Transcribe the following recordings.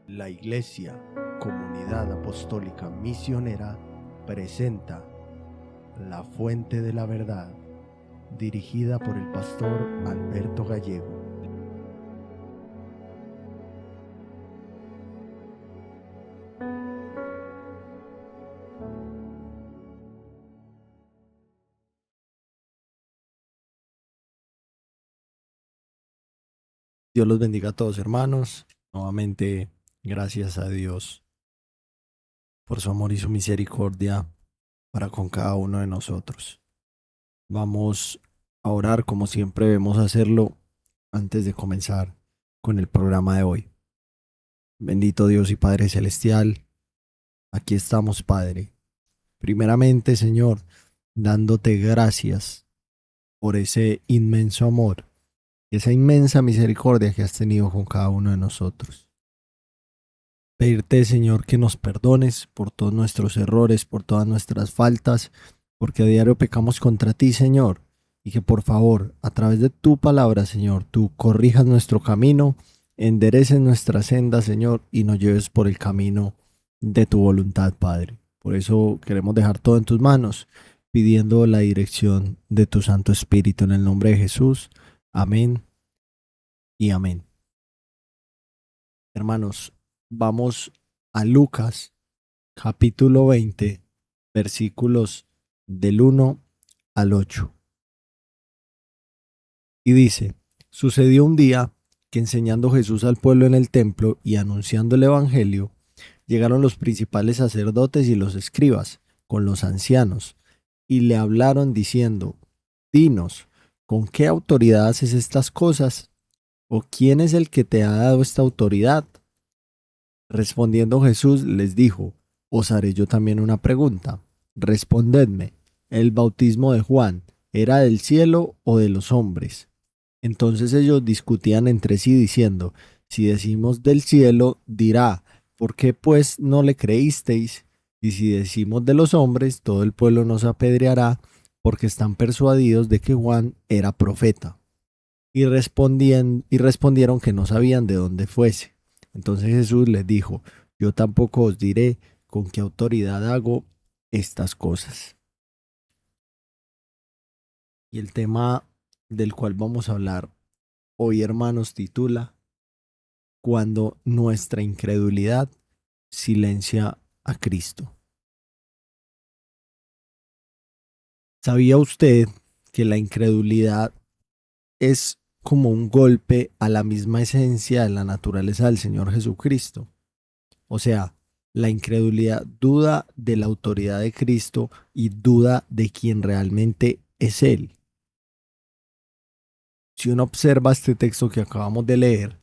La Iglesia, Comunidad Apostólica Misionera, presenta La Fuente de la Verdad, dirigida por el pastor Alberto Gallego. Dios los bendiga a todos, hermanos. Nuevamente, gracias a Dios por su amor y su misericordia para con cada uno de nosotros. Vamos a orar como siempre debemos hacerlo antes de comenzar con el programa de hoy. Bendito Dios y Padre Celestial, aquí estamos, Padre. Primeramente, Señor, dándote gracias por ese inmenso amor, esa inmensa misericordia que has tenido con cada uno de nosotros. Pedirte, Señor, que nos perdones por todos nuestros errores, por todas nuestras faltas, porque a diario pecamos contra ti, Señor, y que por favor, a través de tu palabra, Señor, tú corrijas nuestro camino, endereces nuestra senda, Señor, y nos lleves por el camino de tu voluntad, Padre. Por eso queremos dejar todo en tus manos, pidiendo la dirección de tu Santo Espíritu en el nombre de Jesús. Amén y amén. Hermanos, vamos a Lucas, capítulo 20, versículos del 1 al 8. Y dice, sucedió un día que enseñando Jesús al pueblo en el templo y anunciando el evangelio, llegaron los principales sacerdotes y los escribas con los ancianos y le hablaron diciendo, dinos, ¿con qué autoridad haces estas cosas? ¿O quién es el que te ha dado esta autoridad? Respondiendo Jesús les dijo, os haré yo también una pregunta. Respondedme, ¿el bautismo de Juan era del cielo o de los hombres? Entonces ellos discutían entre sí diciendo, si decimos del cielo, dirá, ¿por qué pues no le creísteis? Y si decimos de los hombres, todo el pueblo nos apedreará, porque están persuadidos de que Juan era profeta. Y respondieron que no sabían de dónde fuese. Entonces Jesús les dijo, yo tampoco os diré con qué autoridad hago estas cosas. Y el tema del cual vamos a hablar hoy, hermanos, titula Cuando nuestra incredulidad silencia a Cristo. ¿Sabía usted que la incredulidad es como un golpe a la misma esencia de la naturaleza del Señor Jesucristo? O sea, la incredulidad duda de la autoridad de Cristo y duda de quién realmente es Él. Si uno observa este texto que acabamos de leer,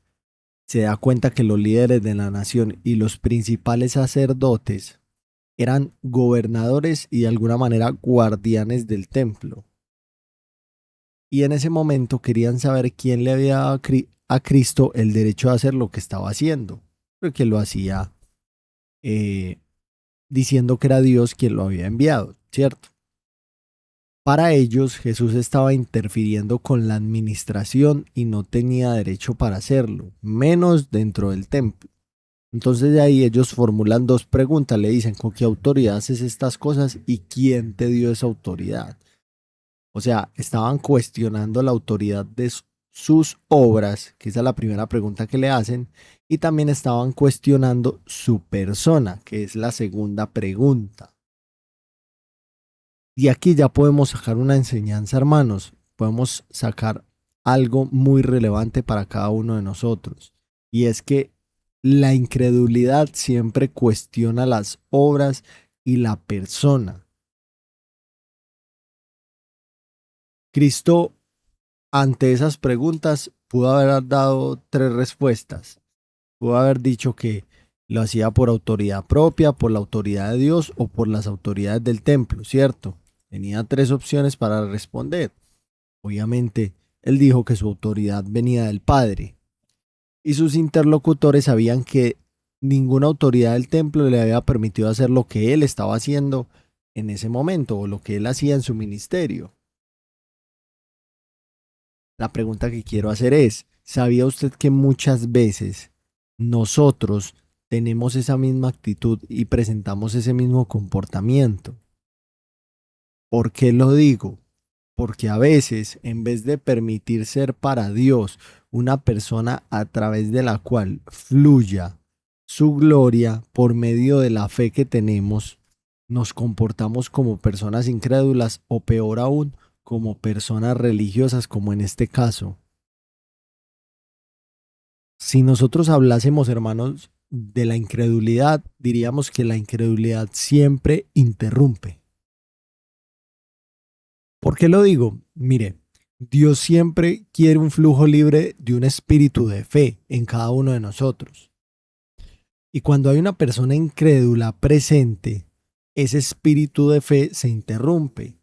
se da cuenta que los líderes de la nación y los principales sacerdotes eran gobernadores y de alguna manera guardianes del templo. Y en ese momento querían saber quién le había dado a Cristo el derecho de hacer lo que estaba haciendo, porque lo hacía diciendo que era Dios quien lo había enviado, ¿cierto? Para ellos Jesús estaba interfiriendo con la administración y no tenía derecho para hacerlo, menos dentro del templo. Entonces de ahí ellos formulan dos preguntas, le dicen, ¿con qué autoridad haces estas cosas y quién te dio esa autoridad? O sea, estaban cuestionando la autoridad de sus obras, que esa es la primera pregunta que le hacen, y también estaban cuestionando su persona, que es la segunda pregunta. Y aquí ya podemos sacar una enseñanza, hermanos. Podemos sacar algo muy relevante para cada uno de nosotros. Y es que la incredulidad siempre cuestiona las obras y la persona. Cristo, ante esas preguntas, pudo haber dado tres respuestas. Pudo haber dicho que lo hacía por autoridad propia, por la autoridad de Dios o por las autoridades del templo, ¿cierto? Tenía tres opciones para responder. Obviamente, él dijo que su autoridad venía del Padre, y sus interlocutores sabían que ninguna autoridad del templo le había permitido hacer lo que él estaba haciendo en ese momento o lo que él hacía en su ministerio. La pregunta que quiero hacer es, ¿sabía usted que muchas veces nosotros tenemos esa misma actitud y presentamos ese mismo comportamiento. ¿Por qué lo digo? Porque a veces, en vez de permitir ser para Dios una persona a través de la cual fluya su gloria por medio de la fe que tenemos, nos comportamos como personas incrédulas o peor aún, como personas religiosas, como en este caso. Si nosotros hablásemos, hermanos, de la incredulidad, diríamos que la incredulidad siempre interrumpe. ¿Por qué lo digo? Mire, Dios siempre quiere un flujo libre de un espíritu de fe en cada uno de nosotros. Y cuando hay una persona incrédula presente, ese espíritu de fe se interrumpe.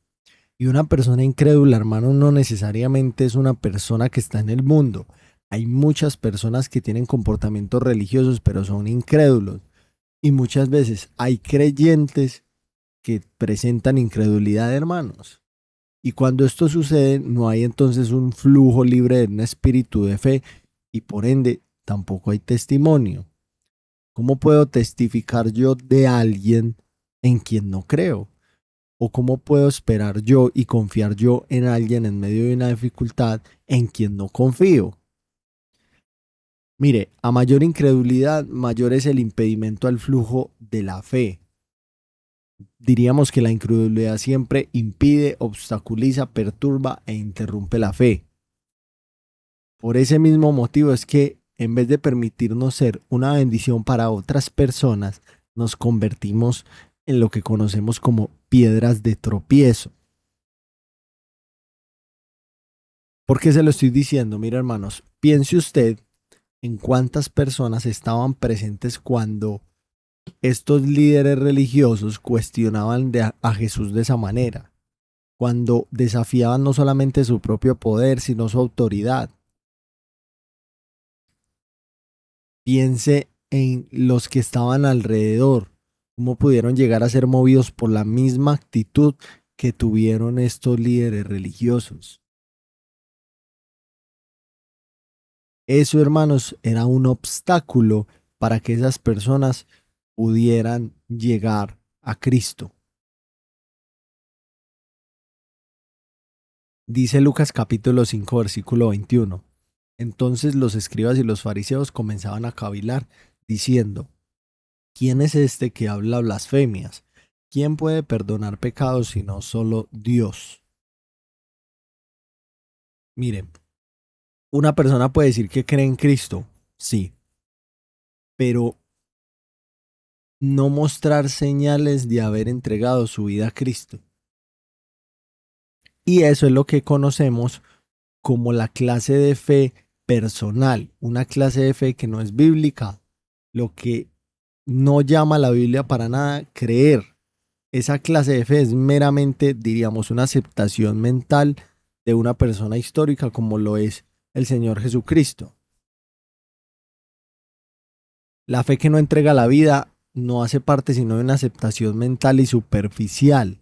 Y una persona incrédula, hermano, no necesariamente es una persona que está en el mundo. Hay muchas personas que tienen comportamientos religiosos, pero son incrédulos. Y muchas veces hay creyentes que presentan incredulidad, hermanos. Y cuando esto sucede, no hay entonces un flujo libre de un espíritu de fe y por ende tampoco hay testimonio. ¿Cómo puedo testificar yo de alguien en quien no creo? ¿O cómo puedo esperar yo y confiar yo en alguien en medio de una dificultad en quien no confío? Mire, a mayor incredulidad, mayor es el impedimento al flujo de la fe. Diríamos que la incredulidad siempre impide, obstaculiza, perturba e interrumpe la fe. Por ese mismo motivo es que en vez de permitirnos ser una bendición para otras personas, nos convertimos en lo que conocemos como piedras de tropiezo. ¿Por qué se lo estoy diciendo? Mira, hermanos, piense usted en cuántas personas estaban presentes cuando estos líderes religiosos cuestionaban a Jesús de esa manera, cuando desafiaban no solamente su propio poder, sino su autoridad. Piense en los que estaban alrededor, cómo pudieron llegar a ser movidos por la misma actitud que tuvieron estos líderes religiosos. Eso, hermanos, era un obstáculo para que esas personas pudieran llegar a Cristo. Dice Lucas capítulo 5, versículo 21. Entonces los escribas y los fariseos comenzaban a cavilar, diciendo: ¿quién es este que habla blasfemias? ¿Quién puede perdonar pecados sino solo Dios? Miren, una persona puede decir que cree en Cristo, sí, pero no mostrar señales de haber entregado su vida a Cristo. Y eso es lo que conocemos como la clase de fe personal, una clase de fe que no es bíblica, lo que no llama a la Biblia para nada creer. Esa clase de fe es meramente, diríamos, una aceptación mental de una persona histórica como lo es el Señor Jesucristo. La fe que no entrega la vida no hace parte sino de una aceptación mental y superficial.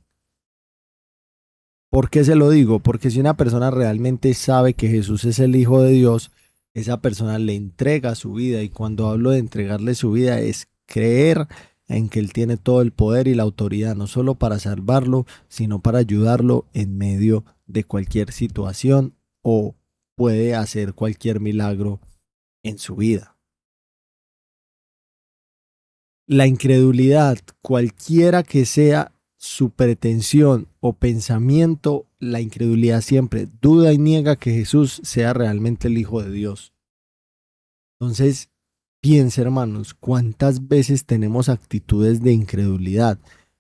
¿Por qué se lo digo? Porque si una persona realmente sabe que Jesús es el Hijo de Dios, esa persona le entrega su vida. Y cuando hablo de entregarle su vida es creer en que Él tiene todo el poder y la autoridad, no solo para salvarlo, sino para ayudarlo en medio de cualquier situación o puede hacer cualquier milagro en su vida. La incredulidad, cualquiera que sea su pretensión o pensamiento, la incredulidad siempre duda y niega que Jesús sea realmente el Hijo de Dios. Entonces, piense, hermanos, cuántas veces tenemos actitudes de incredulidad.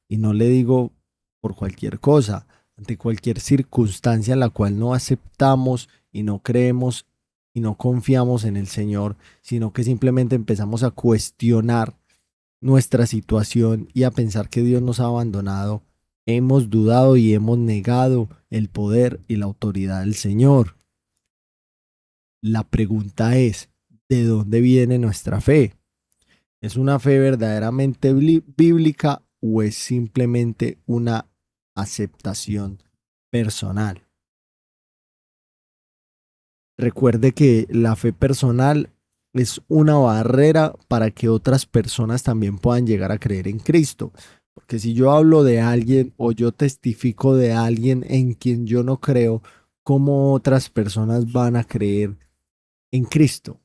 Y no le digo por cualquier cosa, ante cualquier circunstancia en la cual no aceptamos y no creemos y no confiamos en el Señor, sino que simplemente empezamos a cuestionar nuestra situación y a pensar que Dios nos ha abandonado, hemos dudado y hemos negado el poder y la autoridad del Señor. La pregunta es, ¿de dónde viene nuestra fe? ¿Es una fe verdaderamente bíblica o es simplemente una aceptación personal? Recuerde que la fe personal es una barrera para que otras personas también puedan llegar a creer en Cristo. Porque si yo hablo de alguien o yo testifico de alguien en quien yo no creo, ¿cómo otras personas van a creer en Cristo?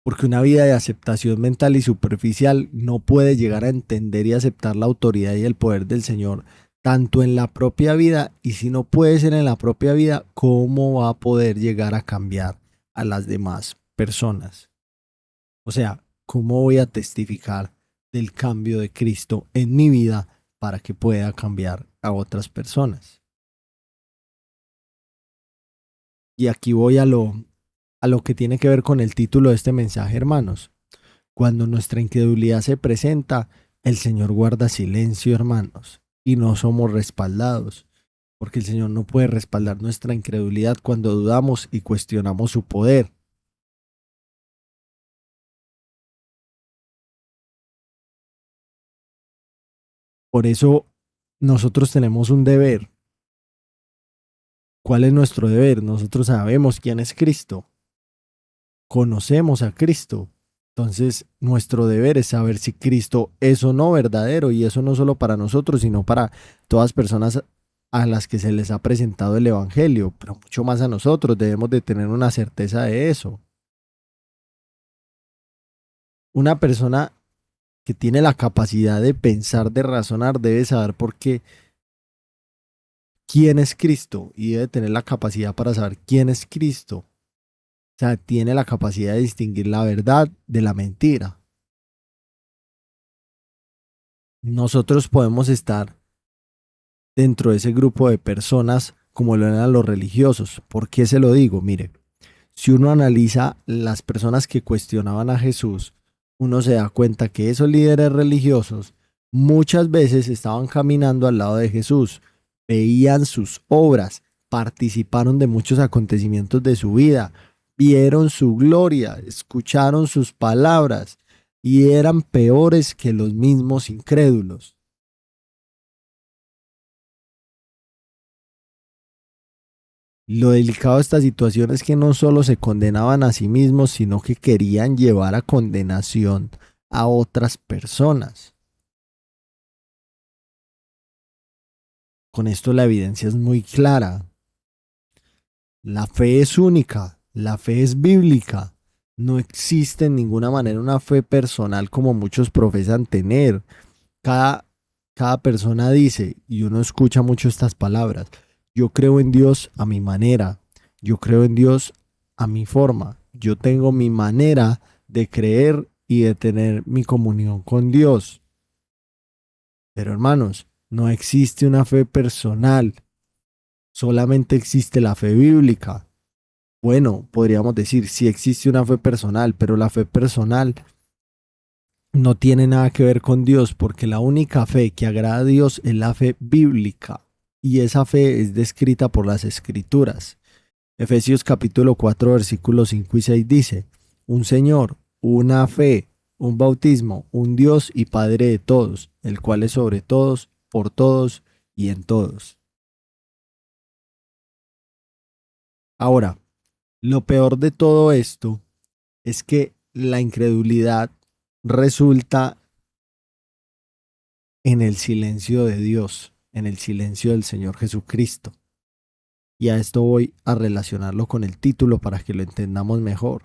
Porque una vida de aceptación mental y superficial no puede llegar a entender y aceptar la autoridad y el poder del Señor, tanto en la propia vida, y si no puede ser en la propia vida, ¿cómo va a poder llegar a cambiar a las demás personas? O sea, ¿cómo voy a testificar del cambio de Cristo en mi vida para que pueda cambiar a otras personas? Y aquí voy a lo que tiene que ver con el título de este mensaje, hermanos. Cuando nuestra incredulidad se presenta, el Señor guarda silencio, hermanos, y no somos respaldados, porque el Señor no puede respaldar nuestra incredulidad cuando dudamos y cuestionamos su poder. Por eso nosotros tenemos un deber. ¿Cuál es nuestro deber? Nosotros sabemos quién es Cristo, conocemos a Cristo. Entonces, nuestro deber es saber si Cristo es o no verdadero, y eso no solo para nosotros, sino para todas personas a las que se les ha presentado el Evangelio, pero mucho más a nosotros. Debemos de tener una certeza de eso. Una persona que tiene la capacidad de pensar, de razonar, debe saber por qué, quién es Cristo, y debe tener la capacidad para saber quién es Cristo. O sea, tiene la capacidad de distinguir la verdad de la mentira. Nosotros podemos estar dentro de ese grupo de personas como lo eran los religiosos. ¿Por qué se lo digo? Mire, si uno analiza las personas que cuestionaban a Jesús, uno se da cuenta que esos líderes religiosos muchas veces estaban caminando al lado de Jesús, veían sus obras, participaron de muchos acontecimientos de su vida, vieron su gloria, escucharon sus palabras y eran peores que los mismos incrédulos. Lo delicado de esta situación es que no solo se condenaban a sí mismos, sino que querían llevar a condenación a otras personas. Con esto la evidencia es muy clara. La fe es única, la fe es bíblica. No existe en ninguna manera una fe personal como muchos profesan tener. Cada, cada persona dice, y uno escucha mucho estas palabras: yo creo en Dios a mi manera, yo creo en Dios a mi forma, yo tengo mi manera de creer y de tener mi comunión con Dios. Pero hermanos, no existe una fe personal, solamente existe la fe bíblica. Bueno, podríamos decir, sí existe una fe personal, pero la fe personal no tiene nada que ver con Dios, porque la única fe que agrada a Dios es la fe bíblica, y esa fe es descrita por las Escrituras. Efesios capítulo 4 versículos 5 y 6 dice: un Señor, una fe, un bautismo, un Dios y Padre de todos, el cual es sobre todos, por todos y en todos. Ahora, lo peor de todo esto es que la incredulidad resulta en el silencio de Dios, en el silencio del Señor Jesucristo. Y a esto voy a relacionarlo con el título para que lo entendamos mejor.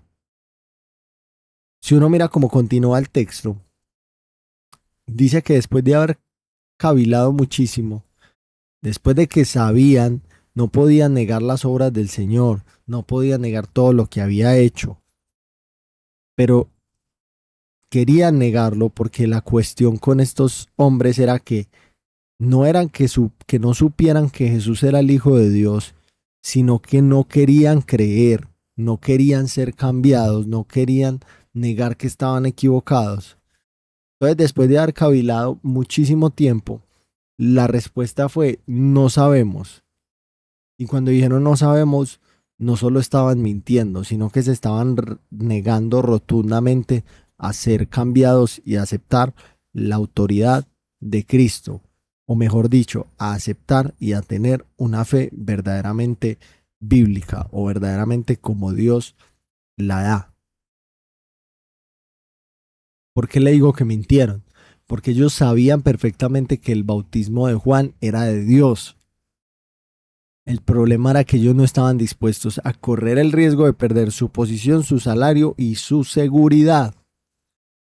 Si uno mira cómo continúa el texto, dice que después de haber cavilado muchísimo, después de que sabían, no podían negar las obras del Señor, no podían negar todo lo que había hecho, pero querían negarlo porque la cuestión con estos hombres era que no eran que no supieran que Jesús era el Hijo de Dios, sino que no querían creer, no querían ser cambiados, no querían negar que estaban equivocados. Entonces, después de haber cavilado muchísimo tiempo, la respuesta fue: no sabemos. Y cuando dijeron no sabemos, no solo estaban mintiendo, sino que se estaban negando rotundamente a ser cambiados y a aceptar la autoridad de Cristo, o mejor dicho, a aceptar y a tener una fe verdaderamente bíblica, o verdaderamente como Dios la da. ¿Por qué le digo que mintieron? Porque ellos sabían perfectamente que el bautismo de Juan era de Dios. El problema era que ellos no estaban dispuestos a correr el riesgo de perder su posición, su salario y su seguridad.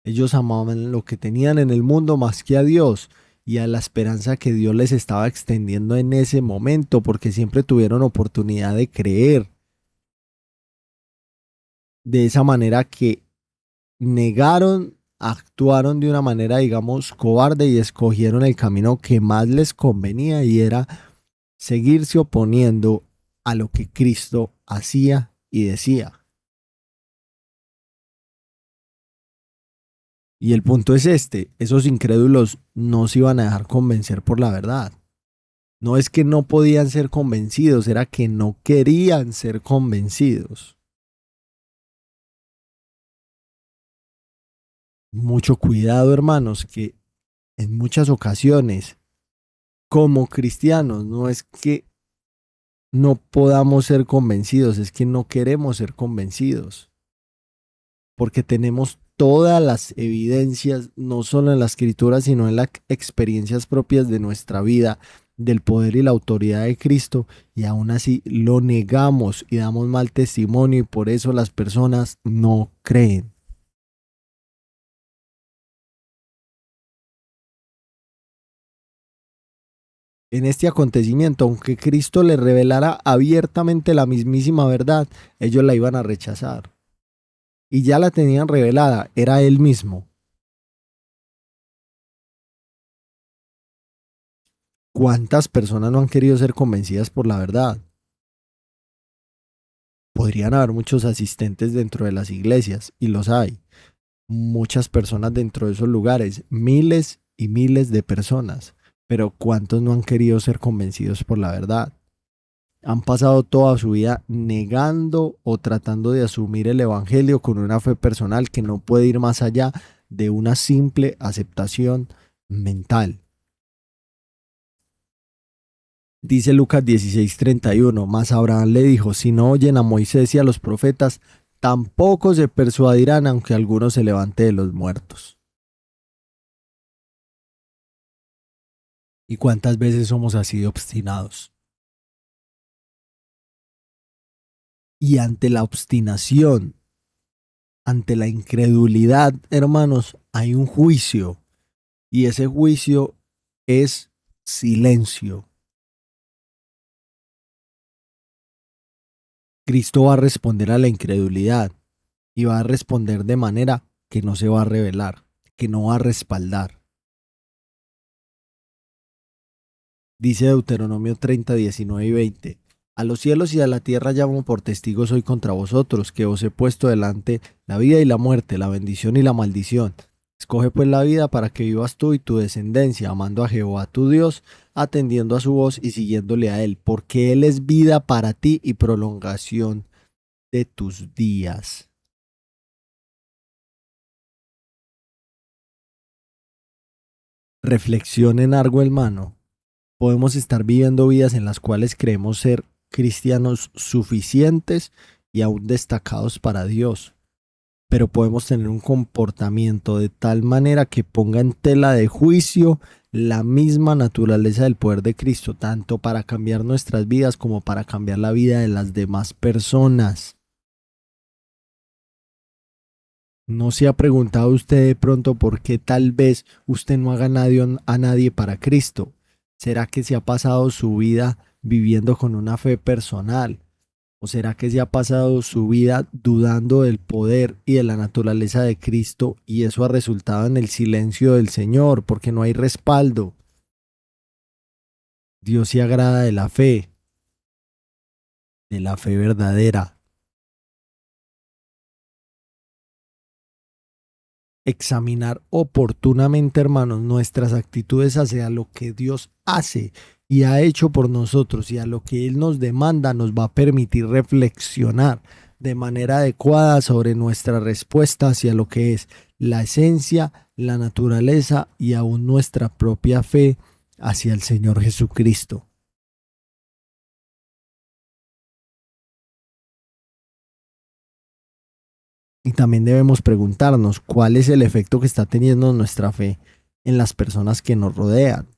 Ellos amaban lo que tenían en el mundo más que a Dios y a la esperanza que Dios les estaba extendiendo en ese momento, porque siempre tuvieron oportunidad de creer. De esa manera que negaron, actuaron de una manera, digamos, cobarde y escogieron el camino que más les convenía y era seguirse oponiendo a lo que Cristo hacía y decía. Y el punto es este, esos incrédulos no se iban a dejar convencer por la verdad. No es que no podían ser convencidos, era que no querían ser convencidos. Mucho cuidado, hermanos, que en muchas ocasiones, como cristianos, no es que no podamos ser convencidos, es que no queremos ser convencidos, porque tenemos todas las evidencias, no solo en la escritura, sino en las experiencias propias de nuestra vida, del poder y la autoridad de Cristo, y aún así lo negamos y damos mal testimonio y por eso las personas no creen. En este acontecimiento, aunque Cristo les revelara abiertamente la mismísima verdad, ellos la iban a rechazar. Y ya la tenían revelada, era Él mismo. ¿Cuántas personas no han querido ser convencidas por la verdad? Podrían haber muchos asistentes dentro de las iglesias, y los hay. Muchas personas dentro de esos lugares, miles y miles de personas. Pero ¿cuántos no han querido ser convencidos por la verdad? Han pasado toda su vida negando o tratando de asumir el Evangelio con una fe personal que no puede ir más allá de una simple aceptación mental. Dice Lucas 16:31, mas Abraham le dijo, si no oyen a Moisés y a los profetas, tampoco se persuadirán aunque alguno se levante de los muertos. ¿Y cuántas veces somos así de obstinados? Y ante la obstinación, ante la incredulidad, hermanos, hay un juicio. Y ese juicio es silencio. Cristo va a responder a la incredulidad y va a responder de manera que no se va a revelar, que no va a respaldar. Dice Deuteronomio 30, 19 y 20. A los cielos y a la tierra llamo por testigos hoy contra vosotros, que os he puesto delante la vida y la muerte, la bendición y la maldición. Escoge pues la vida para que vivas tú y tu descendencia, amando a Jehová tu Dios, atendiendo a su voz y siguiéndole a él, porque él es vida para ti y prolongación de tus días. Reflexión en algo, hermano. Podemos estar viviendo vidas en las cuales creemos ser cristianos suficientes y aún destacados para Dios, pero podemos tener un comportamiento de tal manera que ponga en tela de juicio la misma naturaleza del poder de Cristo, tanto para cambiar nuestras vidas como para cambiar la vida de las demás personas. ¿No se ha preguntado usted de pronto por qué tal vez usted no haga a nadie para Cristo? ¿Será que se ha pasado su vida viviendo con una fe personal? ¿O será que se ha pasado su vida dudando del poder y de la naturaleza de Cristo y eso ha resultado en el silencio del Señor porque no hay respaldo? Dios se agrada de la fe verdadera. Examinar oportunamente, hermanos, nuestras actitudes hacia lo que Dios hace y ha hecho por nosotros y a lo que Él nos demanda nos va a permitir reflexionar de manera adecuada sobre nuestra respuesta hacia lo que es la esencia, la naturaleza y aún nuestra propia fe hacia el Señor Jesucristo. Y también debemos preguntarnos cuál es el efecto que está teniendo nuestra fe en las personas que nos rodean.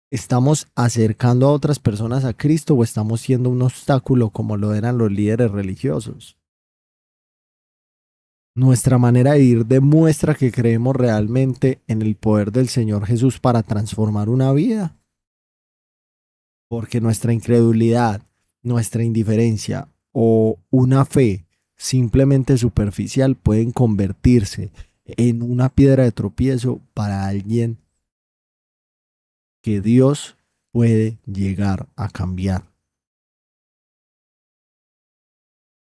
¿Estamos acercando a otras personas a Cristo o estamos siendo un obstáculo como lo eran los líderes religiosos? Nuestra manera de vivir demuestra que creemos realmente en el poder del Señor Jesús para transformar una vida, porque nuestra incredulidad, nuestra indiferencia o una fe simplemente superficial pueden convertirse en una piedra de tropiezo para alguien que Dios puede llegar a cambiar.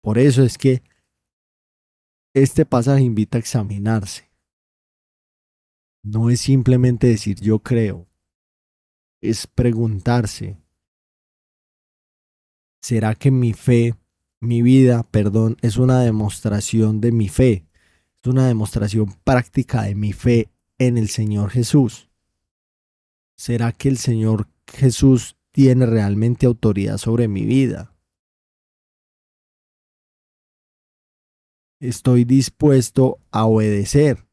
Por eso es que este pasaje invita a examinarse. No es simplemente decir yo creo, es preguntarse, ¿será que mi vida, perdón, es una demostración de mi fe? Es una demostración práctica de mi fe en el Señor Jesús. ¿Será que el Señor Jesús tiene realmente autoridad sobre mi vida? Estoy dispuesto a obedecer,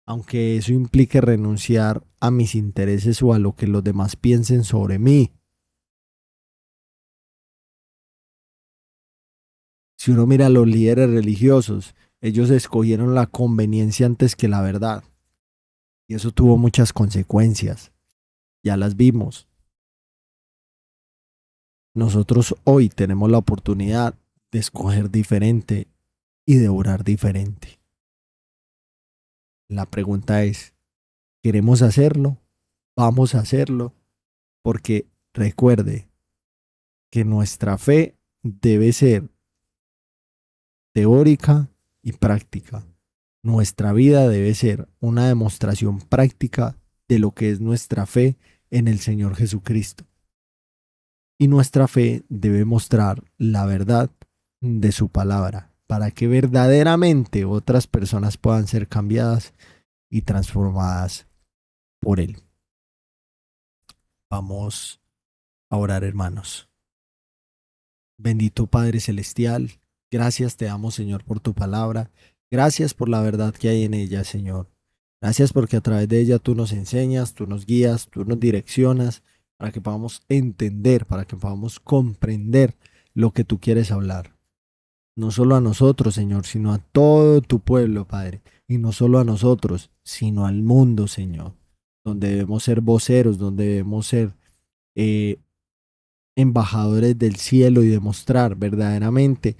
aunque eso implique renunciar a mis intereses o a lo que los demás piensen sobre mí. Si uno mira a los líderes religiosos, ellos escogieron la conveniencia antes que la verdad. Y eso tuvo muchas consecuencias. Ya las vimos. Nosotros hoy tenemos la oportunidad de escoger diferente y de orar diferente. La pregunta es, ¿queremos hacerlo? ¿Vamos a hacerlo? Porque recuerde que nuestra fe debe ser teórica y práctica. Nuestra vida debe ser una demostración práctica de lo que es nuestra fe en el Señor Jesucristo. Y nuestra fe debe mostrar la verdad de su palabra para que verdaderamente otras personas puedan ser cambiadas y transformadas por Él. Vamos a orar, hermanos. Bendito Padre Celestial, gracias te damos, Señor, por tu palabra. Gracias por la verdad que hay en ella, Señor. Gracias porque a través de ella tú nos enseñas, tú nos guías, tú nos direccionas para que podamos entender, para que podamos comprender lo que tú quieres hablar. No solo a nosotros, Señor, sino a todo tu pueblo, Padre. Y no solo a nosotros, sino al mundo, Señor. Donde debemos ser voceros, donde debemos ser eh, embajadores del cielo y demostrar verdaderamente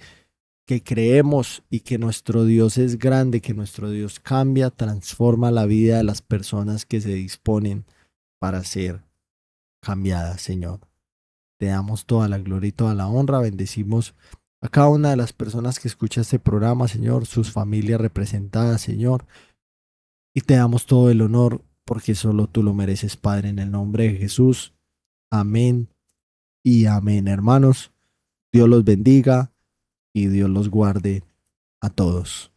que creemos y que nuestro Dios es grande, que nuestro Dios cambia, transforma la vida de las personas que se disponen para ser cambiadas, Señor. Te damos toda la gloria y toda la honra. Bendecimos a cada una de las personas que escucha este programa, Señor, sus familias representadas, Señor. Y te damos todo el honor porque solo tú lo mereces, Padre, en el nombre de Jesús. Amén y amén, hermanos. Dios los bendiga y Dios los guarde a todos.